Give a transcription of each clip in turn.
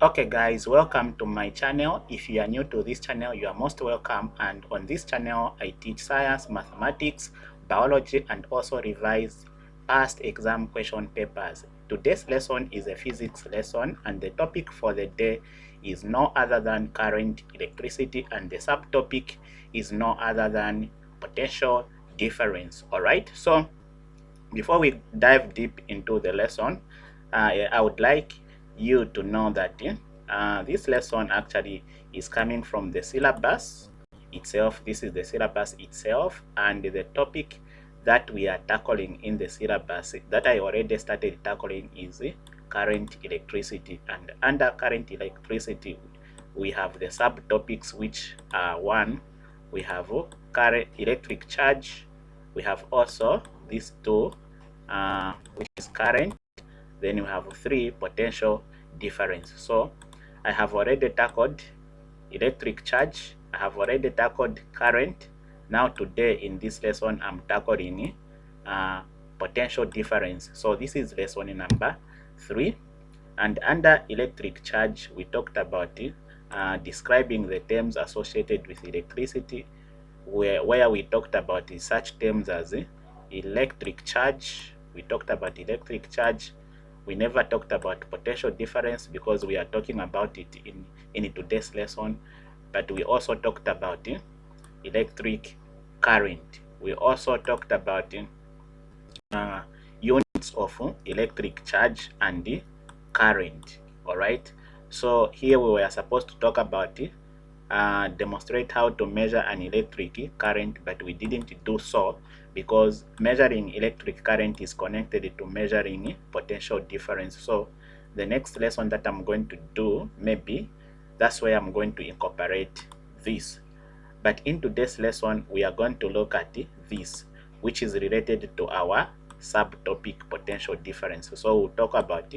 Okay guys, welcome to my channel. If you are new to this channel, you are most welcome, and on this channel I teach science, mathematics, biology, and also revise past exam question papers. Today's lesson is a physics lesson, and the topic for the day is no other than current, electricity, and the subtopic is no other than potential difference. Alright, so before we dive deep into the lesson, I would like you to know that this lesson actually is coming from the syllabus itself. This is the syllabus itself, and the topic that we are tackling in the syllabus that I already started tackling is current, electricity. And under current electricity, we have the subtopics, which are one, we have current, electric charge. We have also these two, which is current. Then you have three, potential difference. So I have already tackled electric charge, I have already tackled current. Now today in this lesson I'm tackling potential difference. So this is lesson number 3, and under electric charge we talked about describing the terms associated with electricity, where we talked about such terms as electric charge. We talked about electric charge. We never talked about potential difference because we are talking about it in today's lesson, but we also talked about electric current. We also talked about units of electric charge and the current. All right, so here we were supposed to talk about demonstrate how to measure an electric current, but we didn't do so because measuring electric current is connected to measuring potential difference. So the next lesson that I'm going to do, maybe that's where I'm going to incorporate this. But in today's lesson we are going to look at this, which is related to our subtopic potential difference. So we'll talk about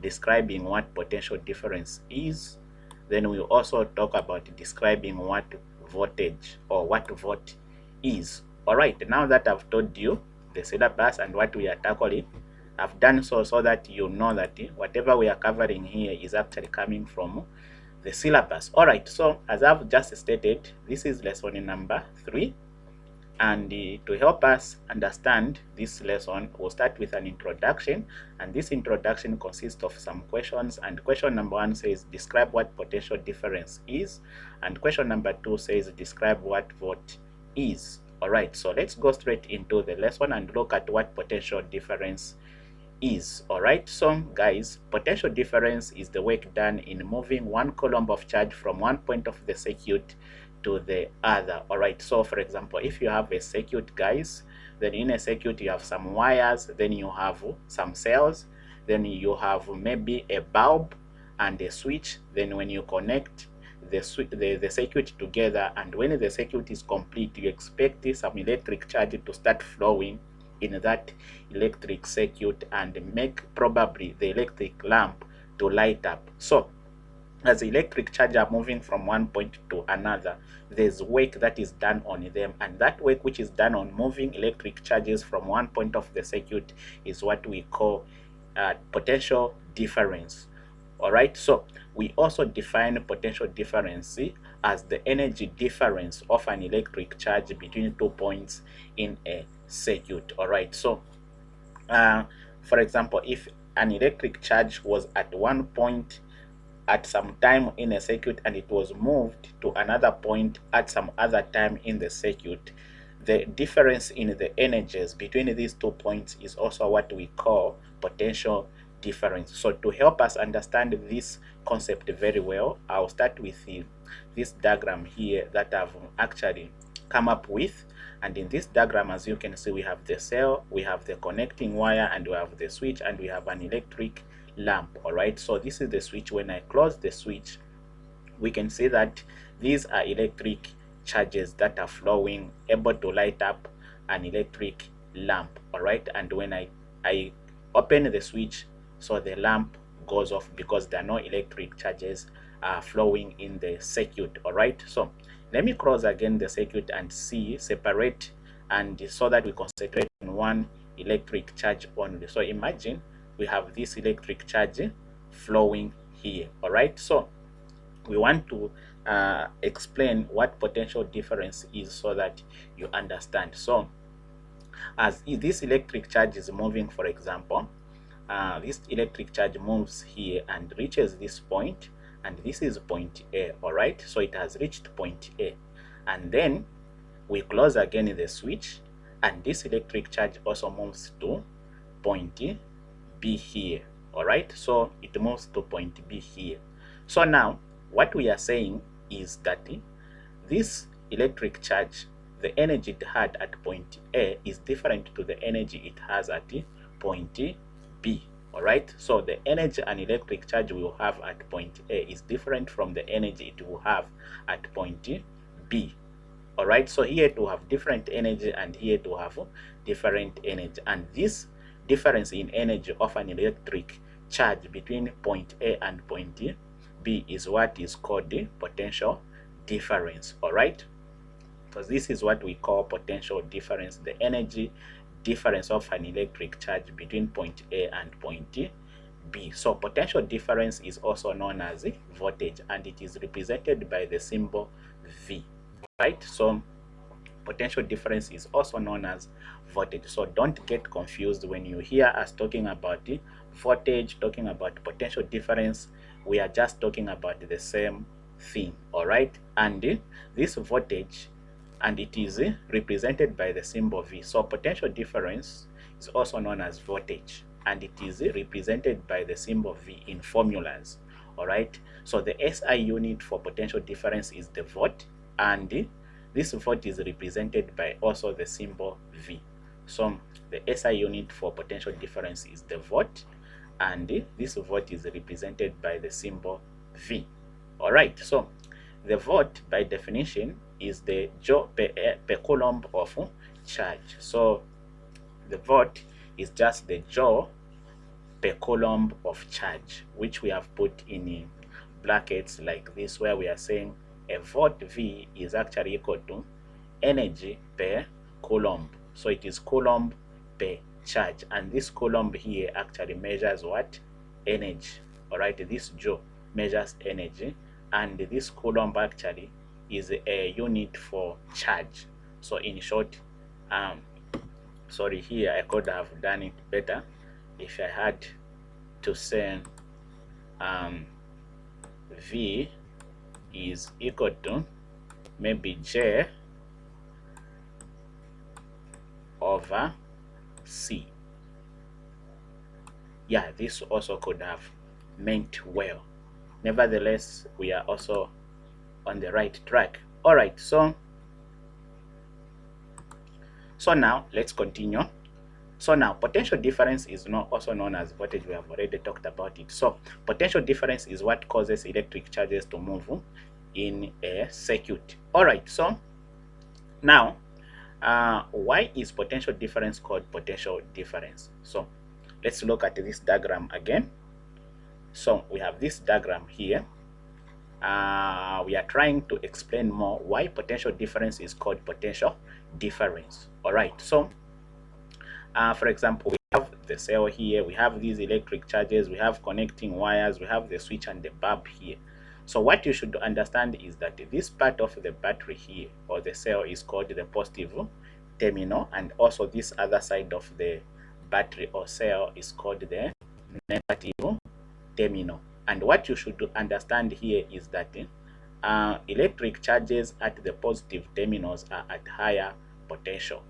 describing what potential difference is. Then we'll also talk about describing what voltage or what volt is. All right, now that I've told you the syllabus and what we are tackling, I've done so that you know that whatever we are covering here is actually coming from the syllabus. All right, so as I've just stated, this is lesson number 3, and to help us understand this lesson, we'll start with an introduction, and this introduction consists of some questions. And question number 1 says describe what potential difference is, and question number 2 says describe what volt is. All right, so let's go straight into the lesson and look at what potential difference is. All right, so guys, potential difference is the work done in moving one coulomb of charge from one point of the circuit to the other. All right, so for example, if you have a circuit, guys, then in a circuit you have some wires, then you have some cells, then you have maybe a bulb and a switch. Then when you connect the circuit together, and when the circuit is complete, you expect some electric charge to start flowing in that electric circuit and make probably the electric lamp to light up. So as the electric charge are moving from one point to another, there's work that is done on them, and that work which is done on moving electric charges from one point of the circuit is what we call potential difference. All right, so we also define potential difference as the energy difference of an electric charge between 2 points in a circuit. All right, so for example, if an electric charge was at one point at some time in a circuit and it was moved to another point at some other time in the circuit, the difference in the energies between these 2 points is also what we call potential difference. So to help us understand this concept very well, I'll start with this diagram here that I've actually come up with. And in this diagram, as you can see, we have the cell, we have the connecting wire, and we have the switch, and we have an electric lamp. All right, so this is the switch. When I close the switch, we can see that these are electric charges that are flowing, able to light up an electric lamp. All right, and when I open the switch, so the lamp goes off because there are no electric charges flowing in the circuit. All right, so let me close again the circuit and separate, and so that we concentrate on one electric charge only. So imagine we have this electric charge flowing here. All right, so we want to explain what potential difference is so that you understand. So as this electric charge is moving, for example, this electric charge moves here and reaches this point, and this is point A. All right, so it has reached point A, and then we close again the switch, and this electric charge also moves to point B here. All right, so it moves to point B here. So now what we are saying is that this electric charge, the energy it had at point A is different to the energy it has at point B. All right, so the energy an electric charge will have at point A is different from the energy it will have at point B. All right, so here to have different energy and here to have different energy, and this difference in energy of an electric charge between point A and point B is what is called the potential difference. All right, so this is what we call potential difference, the energy difference of an electric charge between point A and point B. So potential difference is also known as voltage, and it is represented by the symbol V. Right, so potential difference is also known as voltage. So don't get confused when you hear us talking about the voltage, talking about potential difference. We are just talking about the same thing. All right, and this voltage, and it is represented by the symbol V. So potential difference is also known as voltage, and it is represented by the symbol V in formulas. All right, so the SI unit for potential difference is the volt, and this volt is represented by also the symbol V. So the SI unit for potential difference is the volt, and this volt is represented by the symbol V. All right, so the volt by definition is the joule per coulomb of charge. So the volt is just the joule per coulomb of charge, which we have put in brackets like this, where we are saying a volt V is actually equal to energy per coulomb. So it is coulomb per charge, and this coulomb here actually measures what? Energy. All right, this joule measures energy, and this coulomb actually is a unit for charge. So in short, sorry, here I could have done it better if I had to say V is equal to maybe J over C. Yeah, this also could have meant well. Nevertheless, we are also on the right track. All right, so now let's continue. So now potential difference is also known as voltage. We have already talked about it. So potential difference is what causes electric charges to move in a circuit. All right, so now why is potential difference called potential difference? So let's look at this diagram again. So we have this diagram here. We are trying to explain more why potential difference is called potential difference. All right, so for example, we have the cell here, we have these electric charges, we have connecting wires, we have the switch and the bulb here. So what you should understand is that this part of the battery here, or the cell, is called the positive terminal, and also this other side of the battery or cell is called the negative terminal. And what you should understand here is that electric charges at the positive terminals are at higher potential.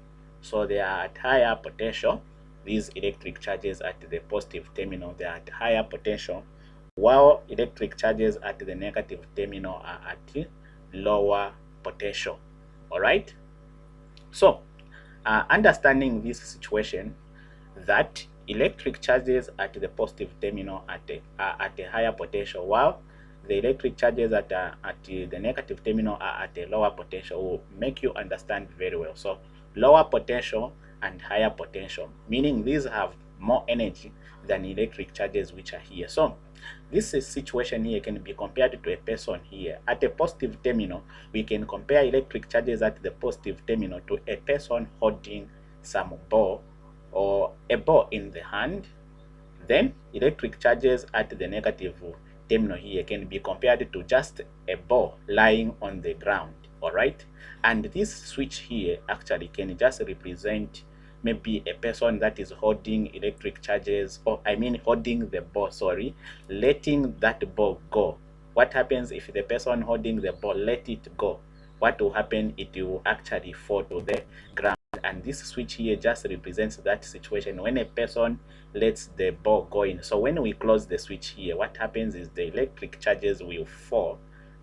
So they are at higher potential. These electric charges at the positive terminal, they are at higher potential, while electric charges at the negative terminal are at lower potential. All right, so understanding this situation, that electric charges at the positive terminal are at a higher potential, while the electric charges at the negative terminal are at a lower potential, will make you understand very well. So lower potential and higher potential, meaning these have more energy than electric charges which are here. So this situation here can be compared to a person here. At a positive terminal, we can compare electric charges at the positive terminal to a person holding some ball or a ball in the hand. Then electric charges at the negative terminal here can be compared to just a ball lying on the ground, all right? And this switch here actually can just represent maybe a person that is holding electric charges, or I mean holding the ball, sorry, letting that ball go. What happens if the person holding the ball let it go? What will happen? It will actually fall to the ground. And this switch here just represents that situation when a person lets the ball go in. So when we close the switch here, what happens is the electric charges will fall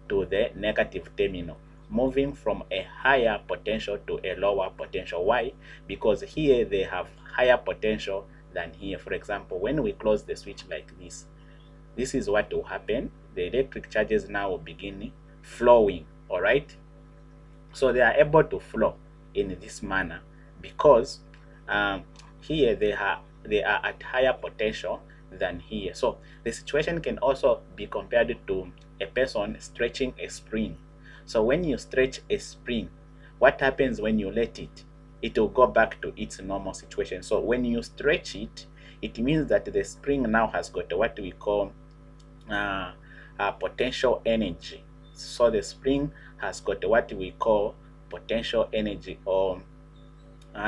to the negative terminal, moving from a higher potential to a lower potential. Why? Because here they have higher potential than here. For example, when we close the switch like this is what will happen. The electric charges now will begin flowing, all right? So they are able to flow in this manner because here they are at higher potential than here. So the situation can also be compared to a person stretching a spring. So when you stretch a spring, what happens when you let it? It will go back to its normal situation. So when you stretch it, it means that the spring now has got what we call potential energy. So the spring has got what we call potential energy, or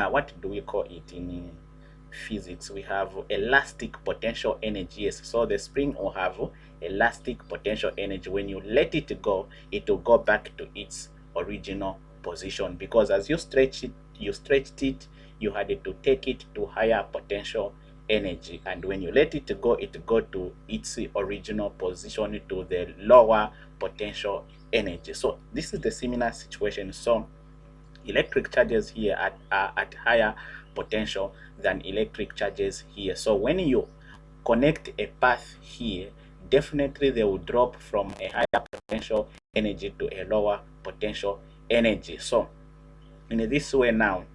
what do we call it in physics? We have elastic potential energy. Yes, so the spring will have elastic potential energy. When you let it go, it will go back to its original position, because as you stretched it, you had to take it to higher potential energy, and when you let it go to its original position, to the lower potential energy. So this is the similar situation. So electric charges here are at higher potential than electric charges here. So when you connect a path here, definitely they will drop from a higher potential energy to a lower potential energy. So in this way now,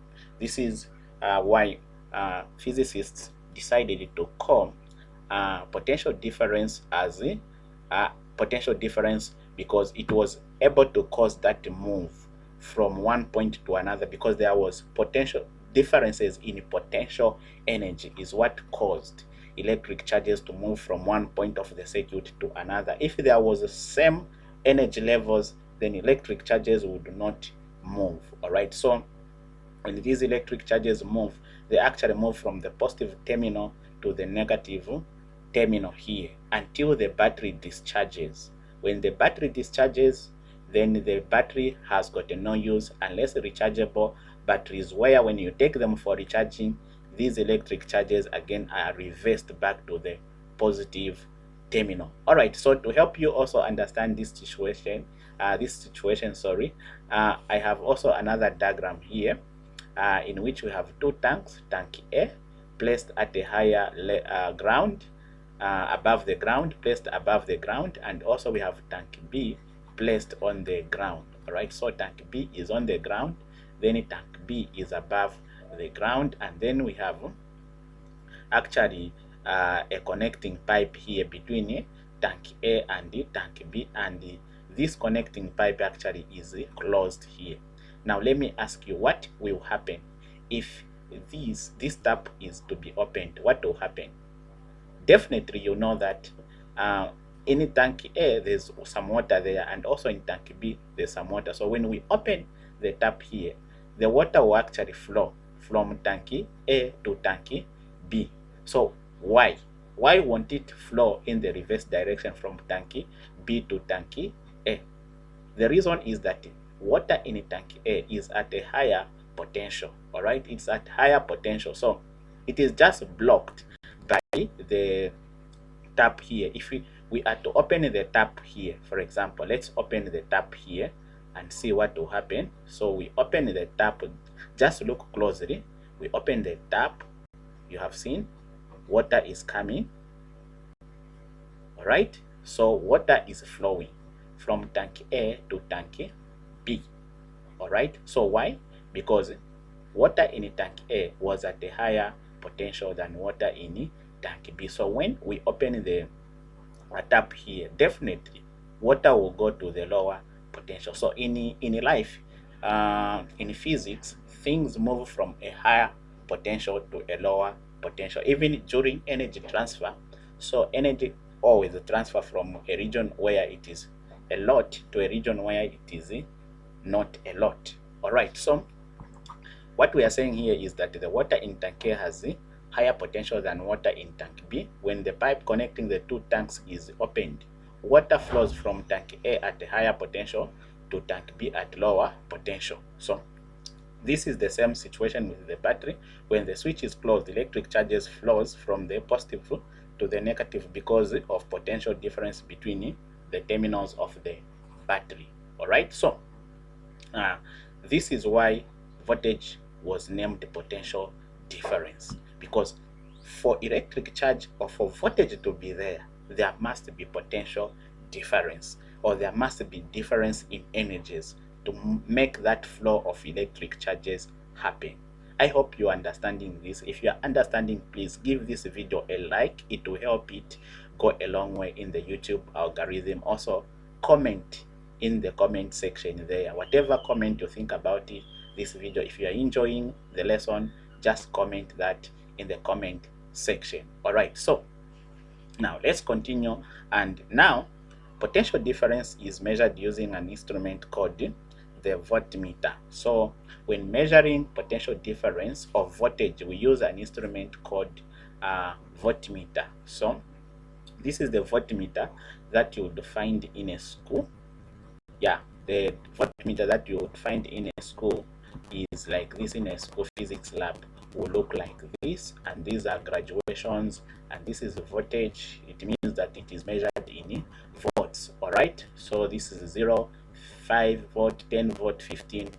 this is why physicists decided to call potential difference as potential difference, because it was able to cause that move from one point to another, because there was potential differences in potential energy is what caused electric charges to move from one point of the circuit to another. If there was the same energy levels, then electric charges would not move, all right? So when these electric charges move, they actually move from the positive terminal to the negative terminal here until the battery discharges. When the battery discharges, then the battery has got no use unless rechargeable batteries, where when you take them for recharging, these electric charges again are reversed back to the positive terminal. All right, so to help you also understand this situation, sorry, I have also another diagram here in which we have two tanks. Tank A placed at a higher ground, above the ground, placed above the ground, and also we have tank B placed on the ground. All right, so tank B is on the ground, then tank B is above the ground, and then we have actually a connecting pipe here between tank A and tank B, and this connecting pipe actually is closed here. Now let me ask you, what will happen if this tap is to be opened? What will happen? Definitely you know that in tank A there's some water there, and also in tank B there's some water. So when we open the tap here, the water will actually flow from tank A to tank B. So why won't it flow in the reverse direction from tank B to tank A? The reason is that water in tank A is at a higher potential, all right? It's at higher potential, so it is just blocked by the tap here. If we are to open the tap here, for example, let's open the tap here and see what will happen. So we open the tap, just look closely. We open the tap, you have seen water is coming, all right? So water is flowing from tank A to tank B, all right? So why? Because water in tank A was at a higher potential than water in tank B. So when we open the tap here, definitely water will go to the lower potential. So in life, in physics, things move from a higher potential to a lower potential, even during energy transfer. So energy always transfer from a region where it is a lot to a region where it is not a lot. All right, so what we are saying here is that the water in tank A has a higher potential than water in tank B. When the pipe connecting the two tanks is opened, water flows from tank A at a higher potential to tank B at lower potential. So this is the same situation with the battery. When the switch is closed, electric charges flows from the positive to the negative because of potential difference between the terminals of the battery. All right, so this is why voltage was named potential difference, because for electric charge or for voltage to be there must be potential difference, or there must be difference in energies to make that flow of electric charges happen. I hope you're understanding this. If you are understanding, please give this video a like. It will help it go a long way in the YouTube algorithm. Also, comment in the comment section there. Whatever comment you think about this video, if you are enjoying the lesson, just comment that in the comment section. All right, so now let's continue. And now potential difference is measured using an instrument called the voltmeter. So when measuring potential difference of voltage, we use an instrument called voltmeter. So this is the voltmeter that you would find in a school. Yeah, the voltmeter that you would find in a school is like this. In a school physics lab will look like this, and these are graduations, and this is voltage. It means that it is measured in volts. All right, so this is 0, 5 volt, 10 volt, 15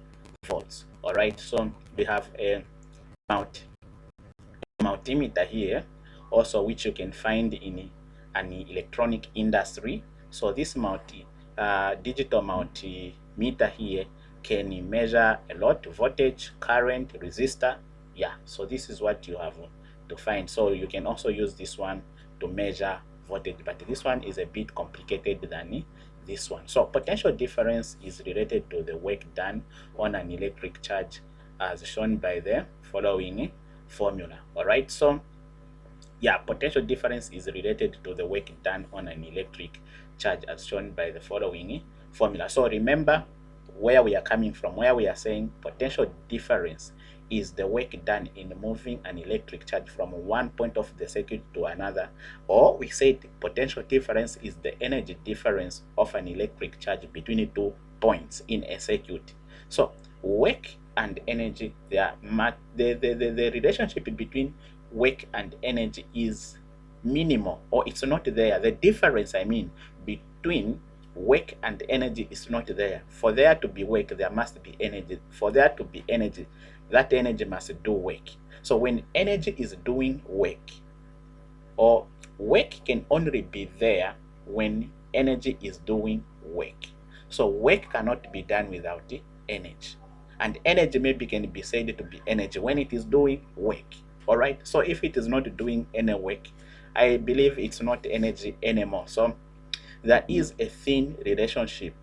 volts. All right, so we have a multimeter here also, which you can find in an electronic industry. So this digital multimeter here can measure a lot: voltage, current, resistor. Yeah, so this is what you have to find. So you can also use this one to measure voltage, but this one is a bit complicated than this one. So potential difference is related to the work done on an electric charge as shown by the following formula. All right, so yeah, potential difference is related to the work done on an electric charge as shown by the following formula. So remember where we are coming from, where we are saying potential difference is the work done in moving an electric charge from one point of the circuit to another, or we said potential difference is the energy difference of an electric charge between 2 points in a circuit. So work and energy, the relationship between work and energy is minimal, or it's not there. The difference, I mean, between work and energy is not there. For there to be work, there must be energy. For there to be energy, that energy must do work. So when energy is doing work, or work can only be there when energy is doing work. So work cannot be done without energy, and energy maybe can be said to be energy when it is doing work. All right, so if it is not doing any work, I believe it's not energy anymore. So there is a thin relationship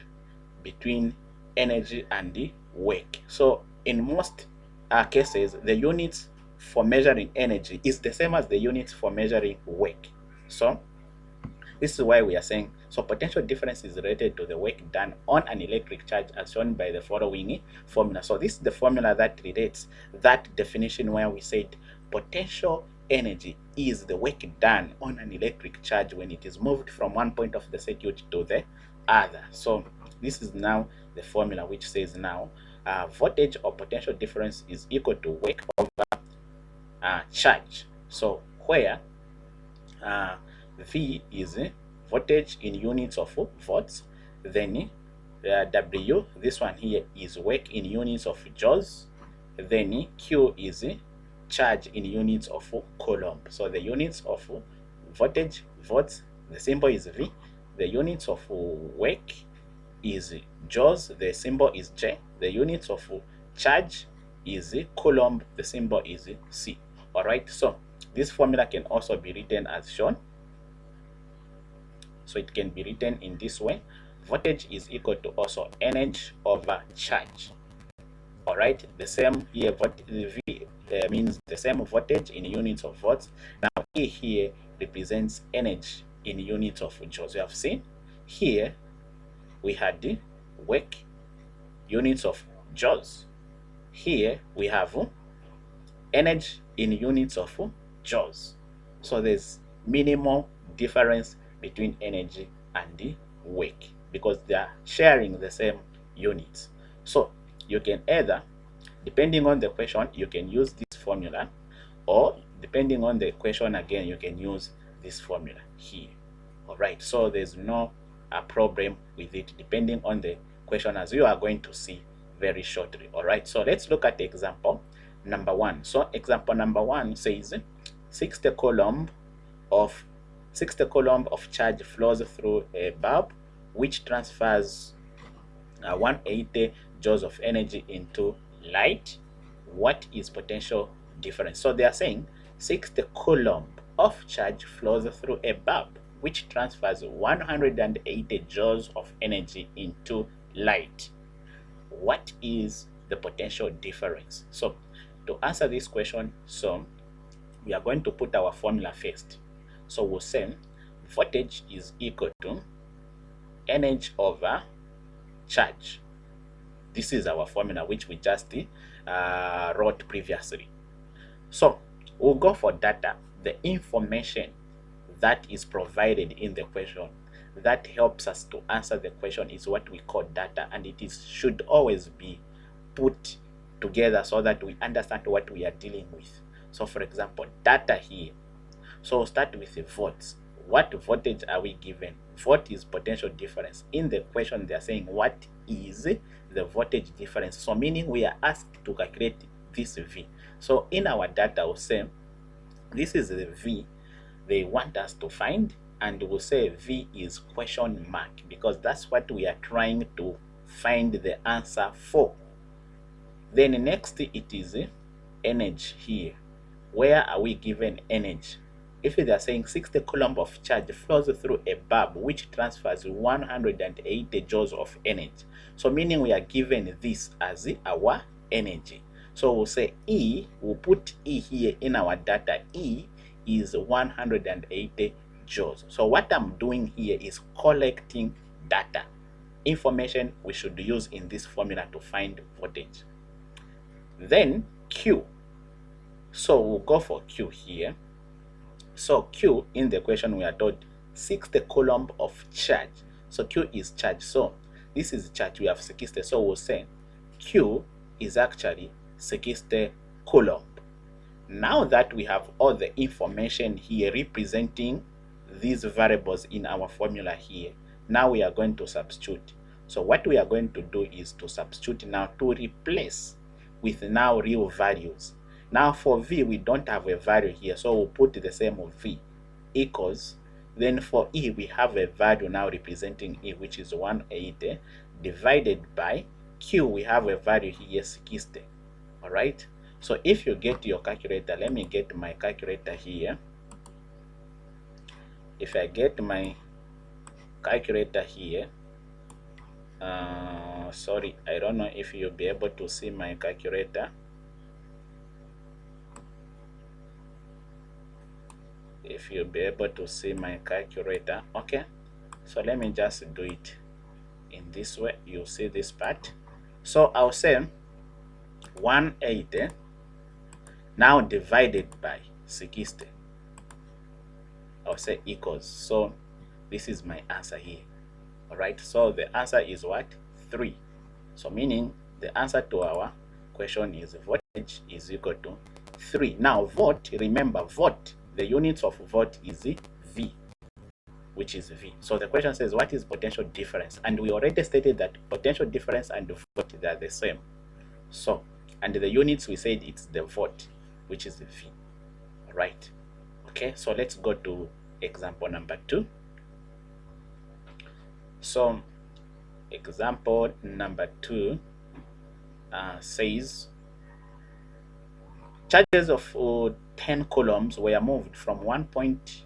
between energy and the work. So in most cases, the units for measuring energy is the same as the units for measuring work. So this is why we are saying, so potential difference is related to the work done on an electric charge as shown by the following formula. So this is the formula that relates that definition where we said potential energy is the work done on an electric charge when it is moved from one point of the circuit to the other. So this is now the formula which says now voltage or potential difference is equal to work over charge. So where V is voltage in units of volts, then W, this one here, is work in units of joules, then Q is charge in units of coulomb. So the units of voltage, volts, the symbol is V. The units of work is joules, the symbol is J. The units of charge is coulomb, the symbol is C. All right, so this formula can also be written as shown. So it can be written in this way: voltage is equal to also energy over charge. All right, the same here, V means the same voltage in units of volts. Now E here represents energy in units of joules. You have seen here we had the work units of joules. Here we have energy in units of joules. So there's minimal difference between energy and the work because they are sharing the same units. So you can either, depending on the question, you can use this formula, or depending on the question again, you can use this formula here. All right, so there's no problem with it depending on the question, as you are going to see very shortly. All right, so let's look at example number 1. So example number 1 says 60 coulomb of charge flows through a bulb which transfers 180 joules of energy into light. What is potential difference? So they are saying 60 coulomb of charge flows through a bulb which transfers 180 joules of energy into light. What is the potential difference? So to answer this question, so we are going to put our formula first. So we'll say voltage is equal to energy over charge. This is our formula which we just wrote previously. So we'll go for data, the information that is provided in the question that helps us to answer the question is what we call data, and it should always be put together so that we understand what we are dealing with. So for example, data here. So we'll start with the volts. What voltage are we given? Volt is potential difference. In the question they are saying what is the voltage difference, so meaning we are asked to calculate this V. So in our data we'll say this is the V they want us to find, and we'll say V is question mark because that's what we are trying to find the answer for. Then next it is energy here. Where are we given energy? If they are saying 60 coulomb of charge flows through a bulb which transfers 180 joules of energy, so meaning we are given this as our energy. So we'll say E, we'll put E here in our data. E is 180 joules. So what I'm doing here is collecting data, information we should use in this formula to find voltage. Then Q. So we'll go for Q here. So Q in the question we are told 60 coulomb of charge. So Q is charge. So this is charge, we have 60. So we'll say Q is actually 60 coulomb. Now that we have all the information here representing these variables in our formula here, now we are going to substitute. So what we are going to do is to substitute now to replace with now real values. Now for V we don't have a value here, so we'll put the same of V equals, then for E we have a value now representing E which is 180 divided by Q, we have a value here 60. All right, so if you get your calculator, let me get my calculator here. If I get my calculator here, sorry, I don't know if you'll be able to see my calculator. If you'll be able to see my calculator, okay, so let me just do it in this way. You'll see this part. So I'll say 180 now divided by 60. I'll say equals, so this is my answer here. All right, so the answer is what? 3. So meaning the answer to our question is voltage is equal to 3. Now volt, remember volt, the units of volt is V, which is V. So the question says what is potential difference, and we already stated that potential difference and volt, they are the same. So and the units we said it's the volt, which is the V. All right, okay, so let's go to example number 2. So example number 2 says charges of 10 coulombs were moved from one point.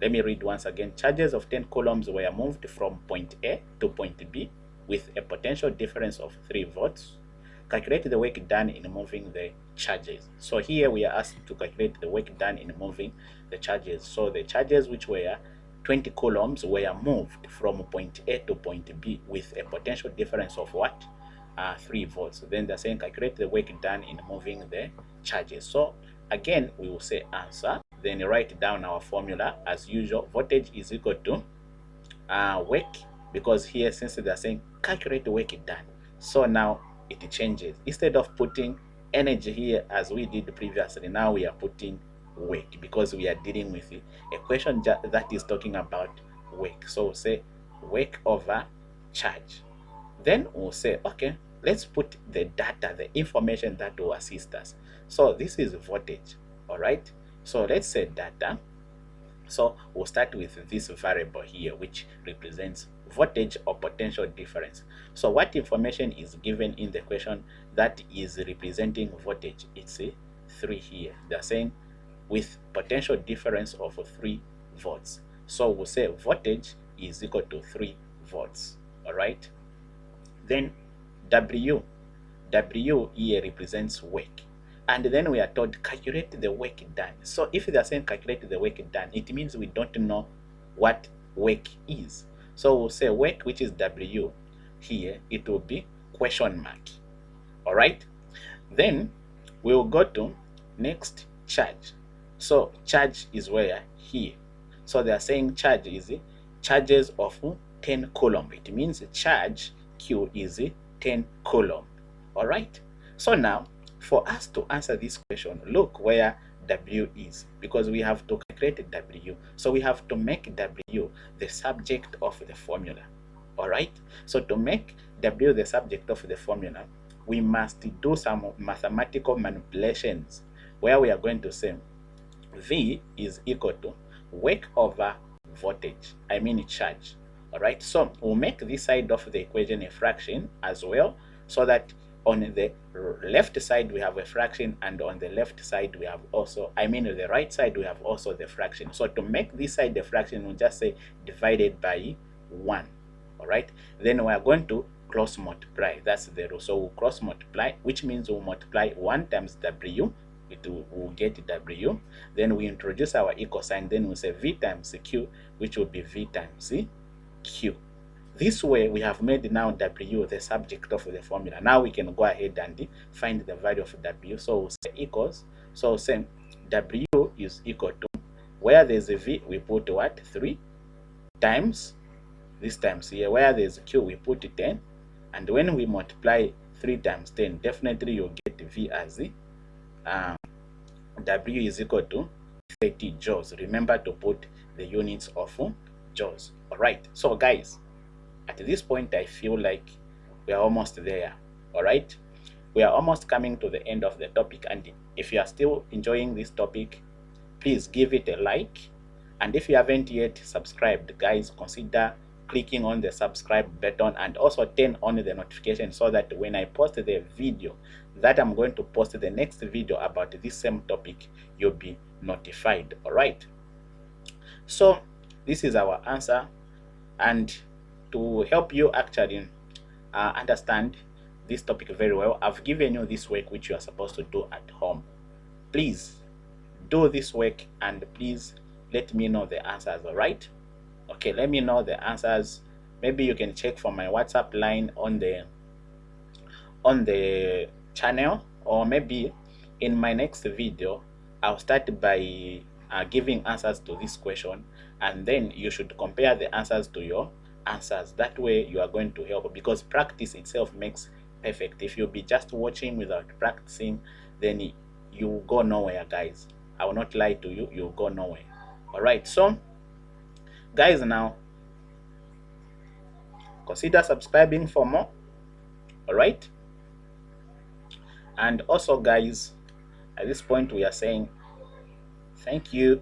Let me read once again. Charges of 10 coulombs were moved from point A to point B with a potential difference of 3 volts. Calculate the work done in moving the charges. So here we are asked to calculate the work done in moving the charges. So the charges which were 20 coulombs were moved from point A to point B with a potential difference of what? 3 volts. Then they're saying calculate the work done in moving the charges. So again, we will say answer, then write down our formula as usual. Voltage is equal to work, because here since they're saying calculate the work done, so now it changes. Instead of putting energy here as we did previously, now we are putting work because we are dealing with a question that is talking about work. So we'll say work over charge. Then we'll say, okay, let's put the data, the information that will assist us. So this is voltage, all right? So let's say data. So we'll start with this variable here, which represents voltage or potential difference. So what information is given in the question that is representing voltage? It's a 3 here. They're saying with potential difference of 3 volts. So we'll say voltage is equal to 3 volts. All right. Then W here represents work. And then we are told calculate the work done. So if they are saying calculate the work done, it means we don't know what work is. So we'll say work, which is W here, it will be question mark. All right. Then we will go to next charge. So charge is where? Here. So they are saying charge is charges of 10 coulomb. It means charge Q is 10 coulomb. All right. So now, for us to answer this question, look where W is, because we have to calculate W. So we have to make W the subject of the formula. All right. So to make W the subject of the formula, we must do some mathematical manipulations where we are going to say V is equal to work over voltage, I mean charge. All right. So we'll make this side of the equation a fraction as well, so that on the left side we have a fraction, and on the left side we have also, I mean the right side we have also the fraction. So to make this side the fraction, we'll just say divided by 1. All right. Then we are going to cross multiply. That's the rule. So we'll cross multiply, which means we'll multiply 1 times W. We'll get W. Then we introduce our equal sign. Then we'll say V times Q, which will be V times Q. This way we have made now W the subject of the formula. Now we can go ahead and find the value of W. So we'll say equals. So we'll say W is equal to, where there's a V we put what? 3 times this times here. Where there's Q we put 10. And when we multiply 3 times 10, definitely you'll get V as W is equal to 30 joules. Remember to put the units of joules. All right. So guys, at this point I feel like we are almost there. All right. We are almost coming to the end of the topic, and if you are still enjoying this topic, please give it a like. And if you haven't yet subscribed, guys, consider clicking on the subscribe button, and also turn on the notification, so that when I post the video that I'm going to post, the next video about this same topic, you'll be notified. All right. So this is our answer, and to help you actually understand this topic very well, I've given you this work which you are supposed to do at home. Please do this work, and please let me know the answers. All right. Okay, let me know the answers. Maybe you can check from my WhatsApp line on the channel, or maybe in my next video I'll start by giving answers to this question, and then you should compare the answers to your answers. That way you are going to help, because practice itself makes perfect. If you'll be just watching without practicing, then you will go nowhere, guys. I will not lie to you, you'll go nowhere. All right. So guys, now consider subscribing for more. All right. And also, guys, at this point we are saying thank you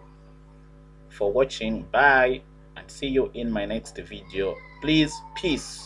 for watching. Bye, and see you in my next video. Please, peace.